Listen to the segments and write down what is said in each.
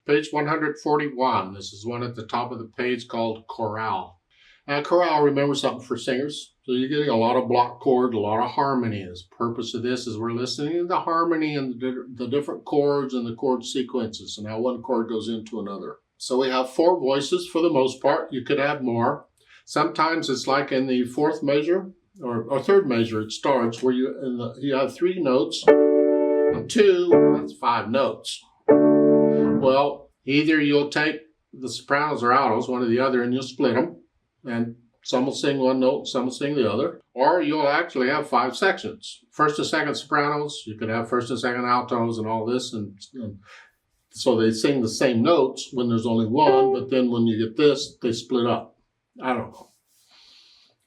Page 141. This is one at the top of the page called Chorale. Chorale, remember something for singers. So you're getting a lot of block chord, a lot of harmony. The purpose of this is we're listening to the harmony and the different chords and the chord sequences and how one chord goes into another. So we have 4 voices for the most part. You could have more. Sometimes it's like in the 4th measure or 3rd measure, it starts where you have 3 notes and 2, that's 5 notes. Well, either you'll take the sopranos or altos, one or the other, and you'll split them. And some will sing one note, some will sing the other. Or you'll actually have 5 sections. 1st and 2nd sopranos, you could have 1st and 2nd altos and all this. And so they sing the same notes when there's only one, but then when you get this, they split up. I don't know.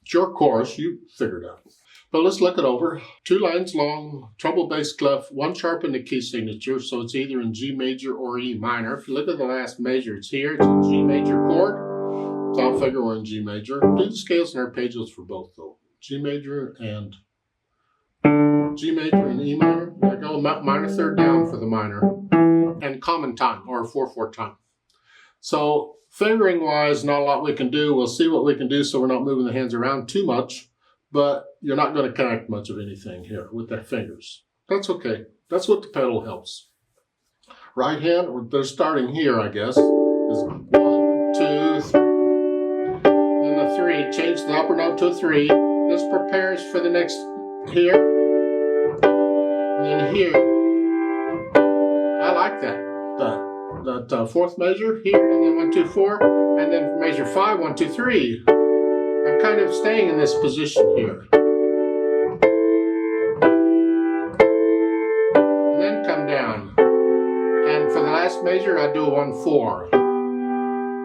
It's your course, you figure it out. But let's look it over. 2 lines long, treble bass clef, 1 sharp in the key signature, so it's either in G major or E minor. If you look at the last measure, it's here, it's a G major chord. So I'll figure we're in G major. Do the scales and arpeggios for both though. G major and E minor. There I go, minor 3rd down for the minor. And common time, or 4/4 time. So fingering wise, not a lot we can do. We'll see what we can do so we're not moving the hands around too much. But you're not going to connect much of anything here with the fingers. That's okay. That's what the pedal helps. Right hand, they're starting here, I guess, is 1, 2, 3. Then the 3, change the upper note to a 3. This prepares for the next here. And then here. I like that. That 4th measure here, and then 1, 2, 4. And then measure 5, 1, 2, 3. I'm kind of staying in this position here. And then come down. And for the last measure, I do a 1/4.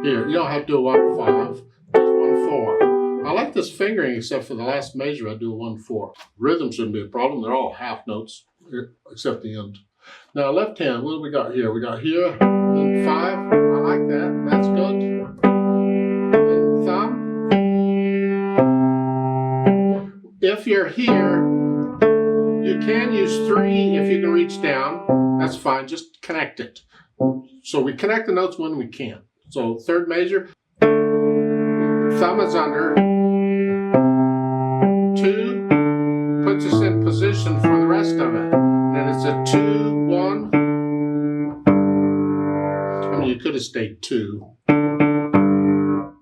Here, you don't have to do a 1/5, just 1/4. I like this fingering, except for the last measure, I do a 1/4. Rhythm shouldn't be a problem. They're all half notes, except the end. Now, left hand, what do we got here? We got here, then 5. I like that. That's good. And thumb. If you're here, you can use 3 if you can reach down. That's fine, just connect it. So we connect the notes when we can. So 3rd measure, thumb is under, 2 puts us in position for the rest of it. And then it's a 2, 1. I mean, you could have stayed 2,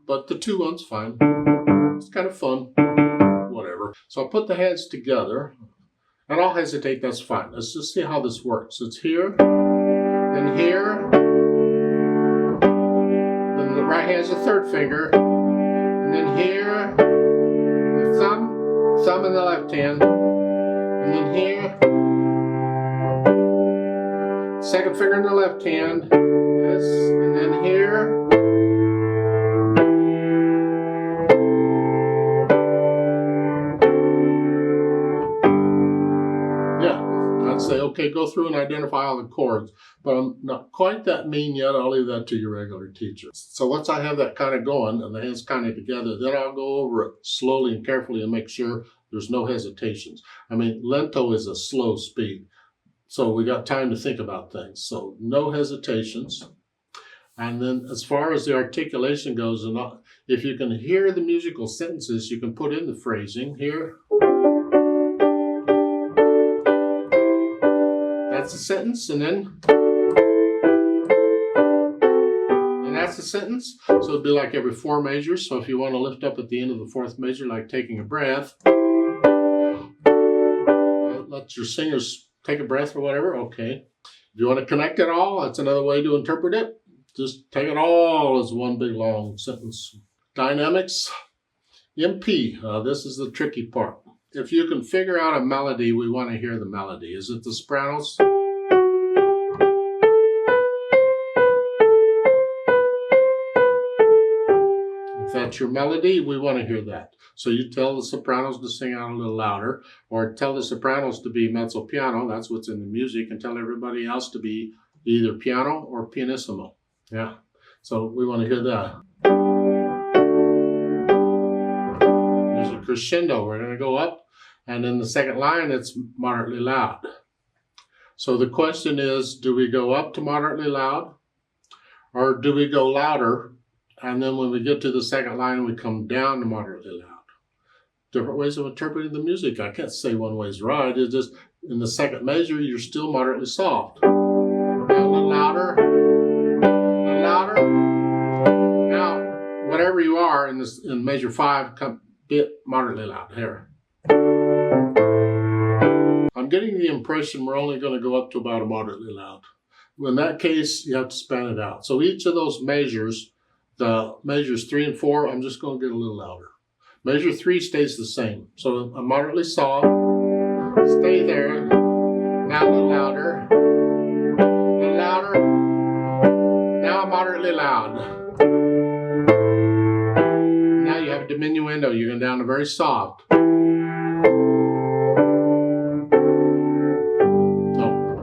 but the 2 one's fine. It's kind of fun. Whatever. So I'll put the hands together, and I'll hesitate, that's fine. Let's just see how this works. It's here, then here, then the right hand's the 3rd finger, and then here, the thumb in the left hand, and then here, 2nd finger in the left hand, this, and then here, say, okay, go through and identify all the chords. But I'm not quite that mean yet. I'll leave that to your regular teacher. So once I have that kind of going and the hands kind of together, then I'll go over it slowly and carefully and make sure there's no hesitations. I mean, lento is a slow speed. So we got time to think about things. So no hesitations. And then as far as the articulation goes, if you can hear the musical sentences, you can put in the phrasing here. That's a sentence, and that's a sentence. So it'd be like every 4 measures. So if you want to lift up at the end of the 4th measure, like taking a breath, let your singers take a breath or whatever. Okay. If you want to connect it all, that's another way to interpret it. Just take it all as one big long sentence. Dynamics, MP. This is the tricky part. If you can figure out a melody, we want to hear the melody. Is it the sopranos? If that's your melody, we want to hear that. So you tell the sopranos to sing out a little louder, or tell the sopranos to be mezzo piano, that's what's in the music, and tell everybody else to be either piano or pianissimo. Yeah, so we want to hear that. There's a crescendo. We're going to go up, and in the second line, it's moderately loud. So the question is, do we go up to moderately loud, Or do we go louder, and then when we get to the second line, we come down to moderately loud? Different ways of interpreting the music. I can't say one way is right. It's just in the second measure, you're still moderately soft. Now a little louder, a little louder. Now, whatever you are in measure 5, come bit moderately loud here. I'm getting the impression we're only going to go up to about a moderately loud. In that case, you have to span it out. So each of those measures, the measures 3 and 4, I'm just going to get a little louder. Measure 3 stays the same. So I'm moderately soft, stay there. Now a little louder, a little louder. Now I'm moderately loud. Now you have a diminuendo. You're going down to very soft.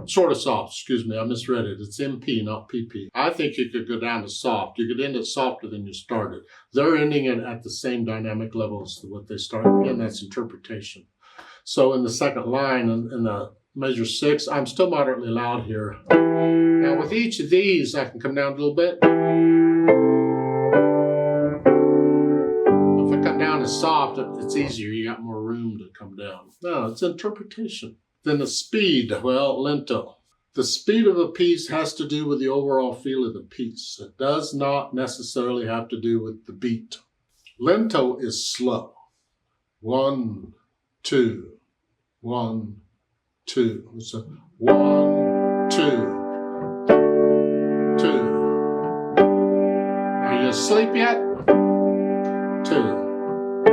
Sort of soft, excuse me, I misread it. It's MP, not PP. I think you could go down to soft. You could end it softer than you started. They're ending it at the same dynamic level as what they started. Again, that's interpretation. So in the second line, in the measure 6, I'm still moderately loud here. Now with each of these, I can come down a little bit. If I come down to soft, it's easier. You got more room to come down. No, it's interpretation. Then the speed, well, lento. The speed of a piece has to do with the overall feel of the piece. It does not necessarily have to do with the beat. Lento is slow. 1, 2, 1, 2. It's a 1, 2, 2. Are you asleep yet? 2. I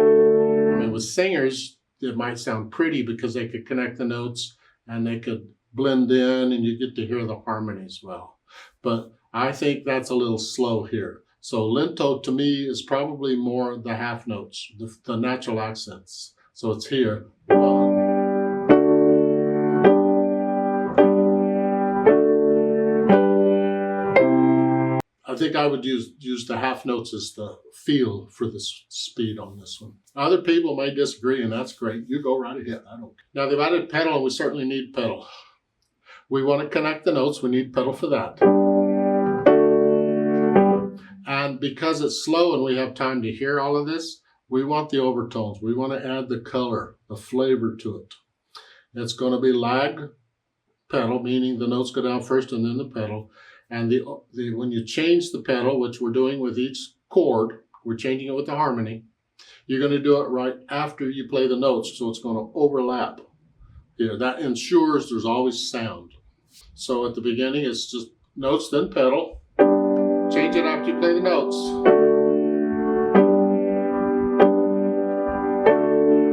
mean, with singers, it might sound pretty because they could connect the notes and they could blend in and you get to hear the harmonies well. But I think that's a little slow here. So lento to me is probably more the half notes, the natural accents. So it's here. 1. I think I would use the half notes as the feel for the speed on this one. Other people may disagree, and that's great. You go right ahead. I don't care. Now, they've added pedal, and we certainly need pedal. We want to connect the notes. We need pedal for that. And because it's slow and we have time to hear all of this, we want the overtones. We want to add the color, the flavor to it. It's going to be lag pedal, meaning the notes go down first and then the pedal. And when you change the pedal, which we're doing with each chord, we're changing it with the harmony, you're going to do it right after you play the notes, so it's going to overlap here. That ensures there's always sound. So at the beginning, it's just notes, then pedal. Change it after you play the notes.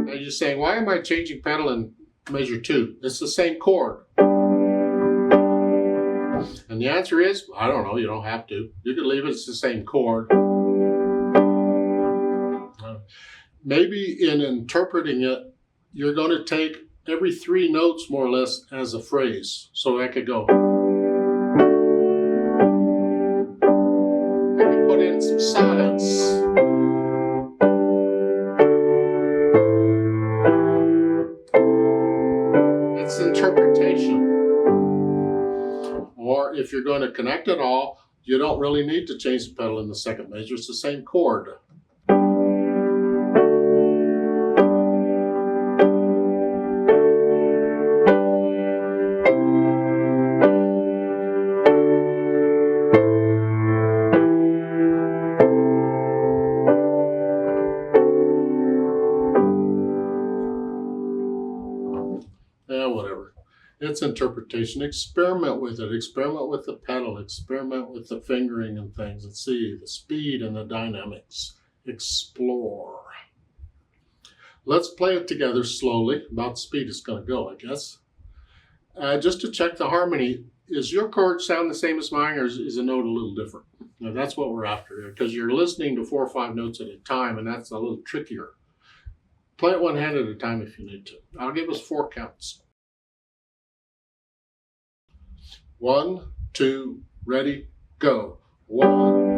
Now you're saying, why am I changing pedal in measure 2? It's the same chord. And the answer is, I don't know, you don't have to. You can leave it, it's the same chord. Maybe in interpreting it, you're going to take every 3 notes more or less as a phrase. So I could go. I could put in some silence. It's interpretation. Or if you're going to connect it all, you don't really need to change the pedal in the second measure. It's the same chord. Whatever. It's interpretation. Experiment with it. Experiment with the pedal. Experiment with the fingering and things and see the speed and the dynamics. Explore. Let's play it together slowly. About the speed it's going to go, I guess. Just to check the harmony, is your chord sound the same as mine, or is a note a little different? Now, that's what we're after here, because you're listening to 4 or 5 notes at a time, and that's a little trickier. Play it one hand at a time if you need to. I'll give us 4 counts. 1, 2, ready, go. 1,